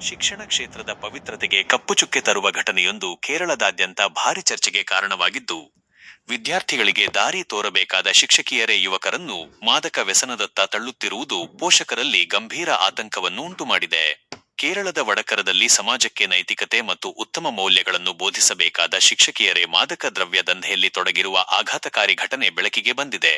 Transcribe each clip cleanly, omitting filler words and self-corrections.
ಶಿಕ್ಷಣ ಕ್ಷೇತ್ರದ ಪವಿತ್ರತೆಗೆ ಕಪ್ಪು ಚುಕ್ಕೆ ತರುವ ಘಟನೆಯೊಂದು ಕೇರಳದಾದ್ಯಂತ ಭಾರಿ ಚರ್ಚೆಗೆ ಕಾರಣವಾಗಿದ್ದು, ವಿದ್ಯಾರ್ಥಿಗಳಿಗೆ ದಾರಿ ತೋರಬೇಕಾದ ಶಿಕ್ಷಕಿಯರೇ ಯುವಕರನ್ನು ಮಾದಕ ವ್ಯಸನದತ್ತ ತಳ್ಳುತ್ತಿರುವುದು ಪೋಷಕರಲ್ಲಿ ಗಂಭೀರ ಆತಂಕವನ್ನು ಉಂಟುಮಾಡಿದೆ. ಕೇರಳದ ವಡಕರದಲ್ಲಿ ಸಮಾಜಕ್ಕೆ ನೈತಿಕತೆ ಮತ್ತು ಉತ್ತಮ ಮೌಲ್ಯಗಳನ್ನು ಬೋಧಿಸಬೇಕಾದ ಶಿಕ್ಷಕಿಯರೇ ಮಾದಕ ದ್ರವ್ಯ ದಂಧೆಯಲ್ಲಿ ತೊಡಗಿರುವ ಆಘಾತಕಾರಿ ಘಟನೆ ಬೆಳಕಿಗೆ ಬಂದಿದೆ.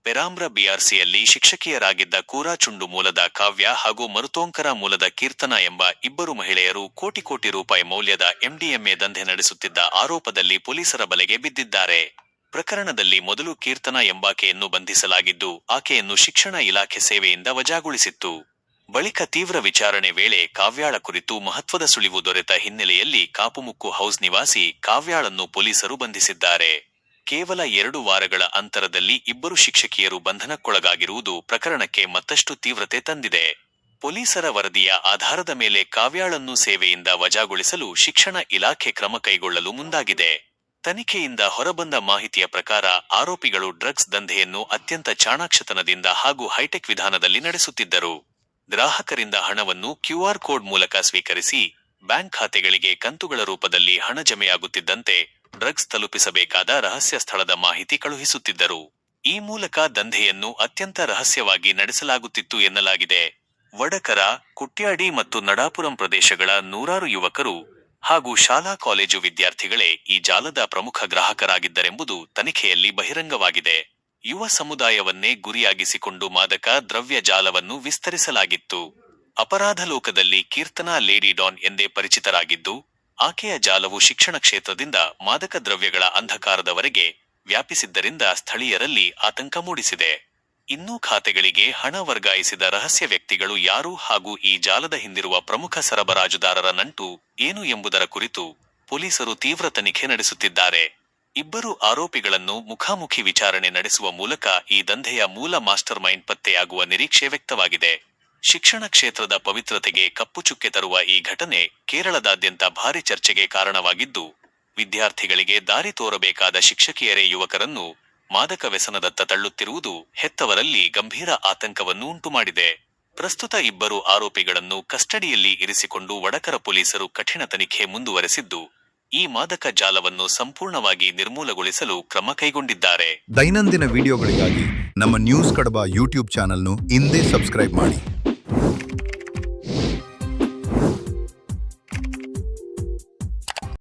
ಪೆರಾಂಬ್ರ ಬಿಆರ್ಸಿಯಲ್ಲಿ ಶಿಕ್ಷಕಿಯರಾಗಿದ್ದ ಕೂರಾಚುಂಡು ಮೂಲದ ಕಾವ್ಯ ಹಾಗೂ ಮರುತೋಂಕರ ಮೂಲದ ಕೀರ್ತನಾ ಎಂಬ ಇಬ್ಬರು ಮಹಿಳೆಯರು ಕೋಟಿ ರೂಪಾಯಿ ಮೌಲ್ಯದ ಎಂಡಿಎಂಎ ದಂಧೆ ನಡೆಸುತ್ತಿದ್ದ ಆರೋಪದಲ್ಲಿ ಪೊಲೀಸರ ಬಲೆಗೆ ಬಿದ್ದಿದ್ದಾರೆ. ಪ್ರಕರಣದಲ್ಲಿ ಮೊದಲು ಕೀರ್ತನಾ ಎಂಬಾಕೆಯನ್ನು ಬಂಧಿಸಲಾಗಿದ್ದು, ಆಕೆಯನ್ನು ಶಿಕ್ಷಣ ಇಲಾಖೆ ಸೇವೆಯಿಂದ ವಜಾಗೊಳಿಸಿತ್ತು. ಬಳಿಕ ತೀವ್ರ ವಿಚಾರಣೆ ವೇಳೆ ಕಾವ್ಯಾಳ ಕುರಿತು ಮಹತ್ವದ ಸುಳಿವು ದೊರೆತ ಹಿನ್ನೆಲೆಯಲ್ಲಿ ಕಾಪುಮುಕ್ಕು ಹೌಸ್ ನಿವಾಸಿ ಕಾವ್ಯಾಳನ್ನು ಪೊಲೀಸರು ಬಂಧಿಸಿದ್ದಾರೆ. ಕೇವಲ 2 ವಾರಗಳ ಅಂತರದಲ್ಲಿ ಇಬ್ಬರು ಶಿಕ್ಷಕಿಯರು ಬಂಧನಕ್ಕೊಳಗಾಗಿರುವುದು ಪ್ರಕರಣಕ್ಕೆ ಮತ್ತಷ್ಟು ತೀವ್ರತೆ ತಂದಿದೆ. ಪೊಲೀಸರ ವರದಿಯ ಆಧಾರದ ಮೇಲೆ ಕಾವ್ಯಾಳನ್ನು ಸೇವೆಯಿಂದ ವಜಾಗೊಳಿಸಲು ಶಿಕ್ಷಣ ಇಲಾಖೆ ಕ್ರಮ ಕೈಗೊಳ್ಳಲು ಮುಂದಾಗಿದೆ. ತನಿಖೆಯಿಂದ ಹೊರಬಂದ ಮಾಹಿತಿಯ ಪ್ರಕಾರ ಆರೋಪಿಗಳು ಡ್ರಗ್ಸ್ ದಂಧೆಯನ್ನು ಅತ್ಯಂತ ಚಾಣಾಕ್ಷತನದಿಂದ ಹಾಗೂ ಹೈಟೆಕ್ ವಿಧಾನದಲ್ಲಿ ನಡೆಸುತ್ತಿದ್ದರು. ಗ್ರಾಹಕರಿಂದ ಹಣವನ್ನು ಕ್ಯೂಆರ್ ಕೋಡ್ ಮೂಲಕ ಸ್ವೀಕರಿಸಿ ಬ್ಯಾಂಕ್ ಖಾತೆಗಳಿಗೆ ಕಂತುಗಳ ರೂಪದಲ್ಲಿ ಹಣ ಜಮೆಯಾಗುತ್ತಿದ್ದಂತೆ ಡ್ರಗ್ಸ್ ತಲುಪಿಸಬೇಕಾದ ರಹಸ್ಯ ಸ್ಥಳದ ಮಾಹಿತಿ ಕಳುಹಿಸುತ್ತಿದ್ದರು. ಈ ಮೂಲಕ ದಂಧೆಯನ್ನು ಅತ್ಯಂತ ರಹಸ್ಯವಾಗಿ ನಡೆಸಲಾಗುತ್ತಿತ್ತು ಎನ್ನಲಾಗಿದೆ. ವಡಕರ, ಕುಟ್ಯಾಡಿ ಮತ್ತು ನಡಾಪುರಂ ಪ್ರದೇಶಗಳ ನೂರಾರು ಯುವಕರು ಹಾಗೂ ಶಾಲಾ ಕಾಲೇಜು ವಿದ್ಯಾರ್ಥಿಗಳೇ ಈ ಜಾಲದ ಪ್ರಮುಖ ಗ್ರಾಹಕರಾಗಿದ್ದರೆಂಬುದು ತನಿಖೆಯಲ್ಲಿ ಬಹಿರಂಗವಾಗಿದೆ. ಯುವ ಸಮುದಾಯವನ್ನೇ ಗುರಿಯಾಗಿಸಿಕೊಂಡು ಮಾದಕ ದ್ರವ್ಯ ಜಾಲವನ್ನು ವಿಸ್ತರಿಸಲಾಗಿತ್ತು. ಅಪರಾಧ ಲೋಕದಲ್ಲಿ ಕೀರ್ತನಾ ಲೇಡಿ ಡಾನ್ ಎಂದೇ ಪರಿಚಿತರಾಗಿದ್ದು, ಆಕೆಯ ಜಾಲವು ಶಿಕ್ಷಣ ಕ್ಷೇತ್ರದಿಂದ ಮಾದಕ ದ್ರವ್ಯಗಳ ಅಂಧಕಾರದವರೆಗೆ ವ್ಯಾಪಿಸಿದ್ದರಿಂದ ಸ್ಥಳೀಯರಲ್ಲಿ ಆತಂಕ ಮೂಡಿಸಿದೆ. ಇನ್ನೂ ಖಾತೆಗಳಿಗೆ ಹಣ ವರ್ಗಾಯಿಸಿದ ರಹಸ್ಯ ವ್ಯಕ್ತಿಗಳು ಯಾರು ಹಾಗೂ ಈ ಜಾಲದ ಹಿಂದಿರುವ ಪ್ರಮುಖ ಸರಬರಾಜುದಾರರ ನಂಟು ಏನು ಎಂಬುದರ ಕುರಿತು ಪೊಲೀಸರು ತೀವ್ರ ತನಿಖೆ ನಡೆಸುತ್ತಿದ್ದಾರೆ. ಇಬ್ಬರು ಆರೋಪಿಗಳನ್ನು ಮುಖಾಮುಖಿ ವಿಚಾರಣೆ ನಡೆಸುವ ಮೂಲಕ ಈ ದಂಧೆಯ ಮೂಲ ಮಾಸ್ಟರ್ ಮೈಂಡ್ ಪತ್ತೆಯಾಗುವ ನಿರೀಕ್ಷೆ ವ್ಯಕ್ತವಾಗಿದೆ. ಶಿಕ್ಷಣ ಕ್ಷೇತ್ರದ ಪವಿತ್ರತೆಗೆ ಕಪ್ಪು ಚುಕ್ಕೆ ತರುವ ಈ ಘಟನೆ ಕೇರಳದಾದ್ಯಂತ ಭಾರಿ ಚರ್ಚೆಗೆ ಕಾರಣವಾಗಿದ್ದು, ವಿದ್ಯಾರ್ಥಿಗಳಿಗೆ ದಾರಿ ತೋರಬೇಕಾದ ಶಿಕ್ಷಕಿಯರೇ ಯುವಕರನ್ನು ಮಾದಕ ವ್ಯಸನದತ್ತ ತಳ್ಳುತ್ತಿರುವುದು ಹೆತ್ತವರಲ್ಲಿ ಗಂಭೀರ ಆತಂಕವನ್ನು ಉಂಟುಮಾಡಿದೆ. ಪ್ರಸ್ತುತ ಇಬ್ಬರು ಆರೋಪಿಗಳನ್ನು ಕಸ್ಟಡಿಯಲ್ಲಿ ಇರಿಸಿಕೊಂಡು ವಡಕರ ಪೊಲೀಸರು ಕಠಿಣ ತನಿಖೆ ಮುಂದುವರೆಸಿದ್ದು, ಈ ಮಾದಕ ಜಾಲವನ್ನು ಸಂಪೂರ್ಣವಾಗಿ ನಿರ್ಮೂಲಗೊಳಿಸಲು ಕ್ರಮ ಕೈಗೊಂಡಿದ್ದಾರೆ. ದೈನಂದಿನ ವಿಡಿಯೋಗಳಿಗಾಗಿ ನಮ್ಮ ನ್ಯೂಸ್ ಕಡಬ ಯೂಟ್ಯೂಬ್ ಚಾನೆಲ್ను ಇಂದೇ ಸಬ್ಸ್ಕ್ರೈಬ್ ಮಾಡಿ.